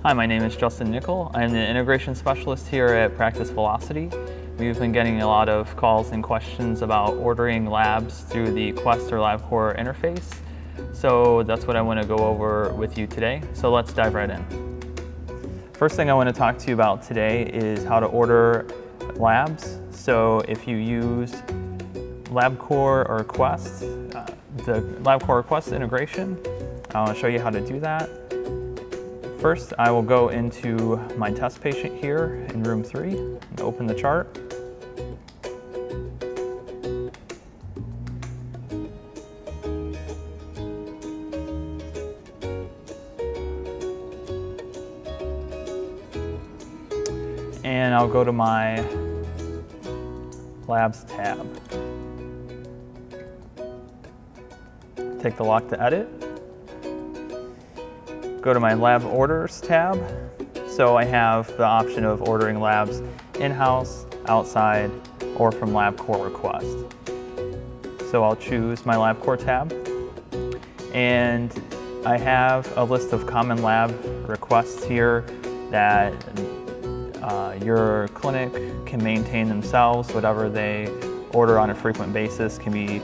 Hi, my name is Justin Nickel. I'm the integration specialist here at Practice Velocity. We've been getting a lot of calls and questions about ordering labs through the Quest or LabCorp interface. So that's what I want to go over with you today. So let's dive right in. First thing I want to talk to you about today is how to order labs. So if you use LabCorp or Quest, the LabCorp or Quest integration, I'll show you how to do that. First, I will go into my test patient here in room 3 and open the chart. And I'll go to my Labs tab. Take the lock to edit. Go to my Lab Orders tab. So I have the option of ordering labs in-house, outside, or from LabCorp request. So I'll choose my LabCorp tab. And I have a list of common lab requests here that your clinic can maintain themselves. Whatever they order on a frequent basis can be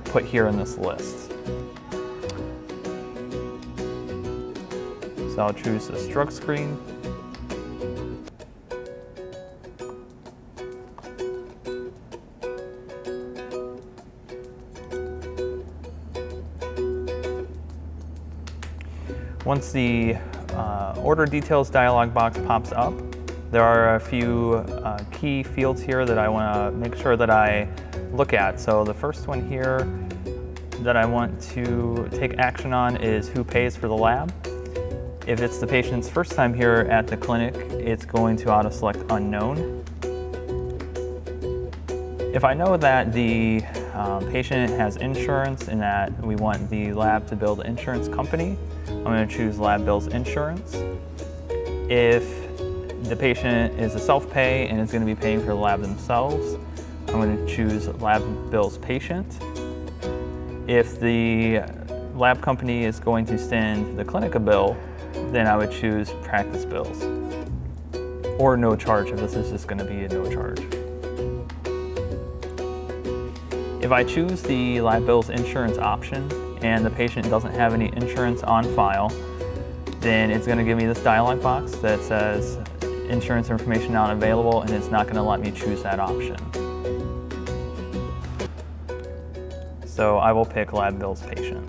put here in this list. So I'll choose this drug screen. Once the order details dialog box pops up, there are a few key fields here that I want to make sure that I look at. So the first one here that I want to take action on is who pays for the lab. If it's the patient's first time here at the clinic, it's going to auto-select unknown. If I know that the patient has insurance and that we want the lab to bill the insurance company, I'm going to choose Lab Bills Insurance. If the patient is a self-pay and is going to be paying for the lab themselves, I'm going to choose Lab Bills Patient. If the lab company is going to send the clinic a bill, then I would choose Practice Bills. Or no charge if this is just going to be a no charge. If I choose the Lab Bills Insurance option and the patient doesn't have any insurance on file, then it's going to give me this dialog box that says insurance information not available, and it's not going to let me choose that option. So I will pick Lab Bills Patient.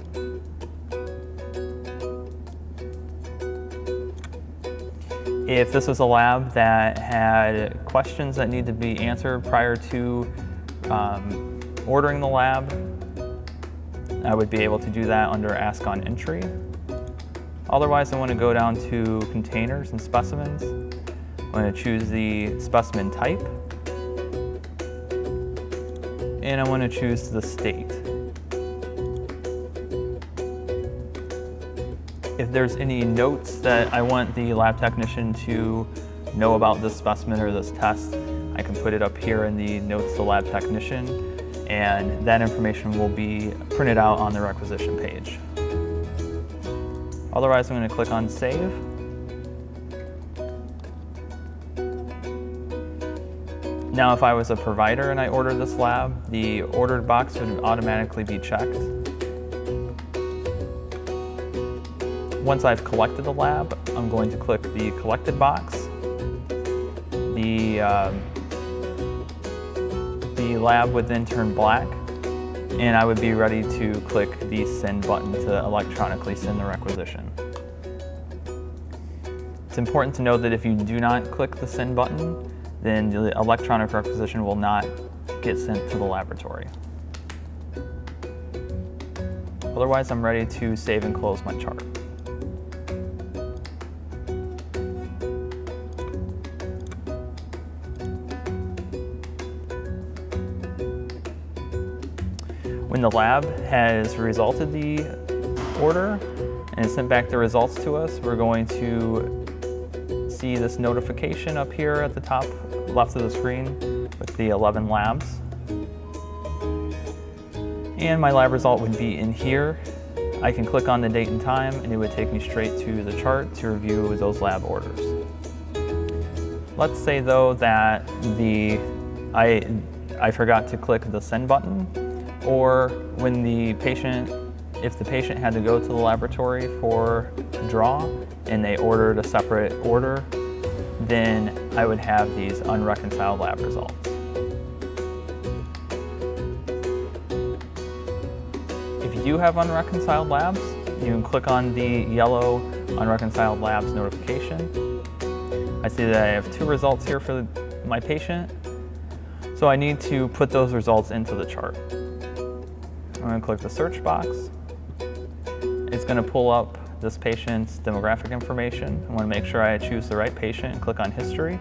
If this was a lab that had questions that need to be answered prior to ordering the lab, I would be able to do that under Ask on Entry. Otherwise, I want to go down to Containers and Specimens. I'm going to choose the specimen type, and I want to choose the state. If there's any notes that I want the lab technician to know about this specimen or this test, I can put it up here in the Notes to Lab Technician, and that information will be printed out on the requisition page. Otherwise, I'm going to click on Save. Now, if I was a provider and I ordered this lab, the ordered box would automatically be checked. Once I've collected the lab, I'm going to click the Collected box. The lab would then turn black, and I would be ready to click the Send button to electronically send the requisition. It's important to note that if you do not click the Send button, then the electronic requisition will not get sent to the laboratory. Otherwise, I'm ready to save and close my chart. When the lab has resulted the order and sent back the results to us, we're going to see this notification up here at the top left of the screen with the 11 labs. And my lab result would be in here. I can click on the date and time and it would take me straight to the chart to review those lab orders. Let's say though that I forgot to click the send button, or when if the patient had to go to the laboratory for draw and they ordered a separate order, then I would have these unreconciled lab results. If you do have unreconciled labs, you can click on the yellow unreconciled labs notification. I see that I have 2 results here for my patient, so I need to put those results into the chart. I'm going to click the search box. It's going to pull up this patient's demographic information. I want to make sure I choose the right patient and click on history.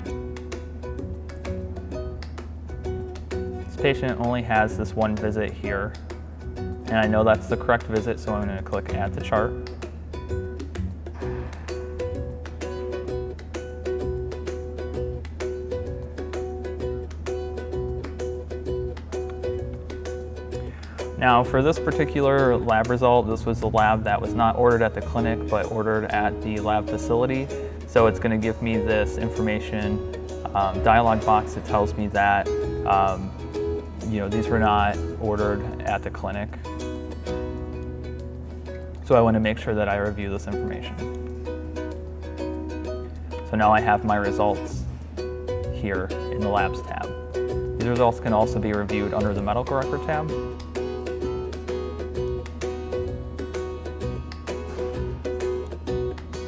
This patient only has this 1 visit here, and I know that's the correct visit, so I'm going to click add to chart. Now for this particular lab result, this was the lab that was not ordered at the clinic but ordered at the lab facility. So it's going to give me this information dialog box that tells me that these were not ordered at the clinic. So I want to make sure that I review this information. So now I have my results here in the Labs tab. These results can also be reviewed under the Medical Record tab.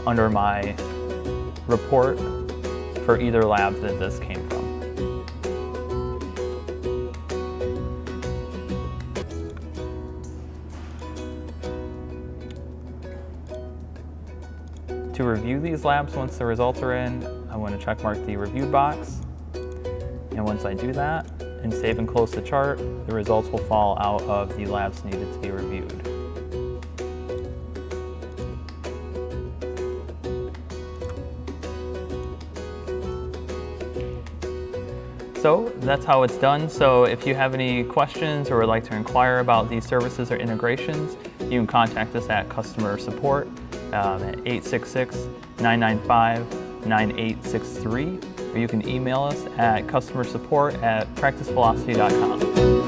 Under my report for either lab that this came from. To review these labs once the results are in, I want to check mark the reviewed box. And once I do that and save and close the chart, the results will fall out of the labs needed to be reviewed. So that's how it's done. So if you have any questions or would like to inquire about these services or integrations, you can contact us at customer support at 866-995-9863, or you can email us at customersupport@practicevelocity.com.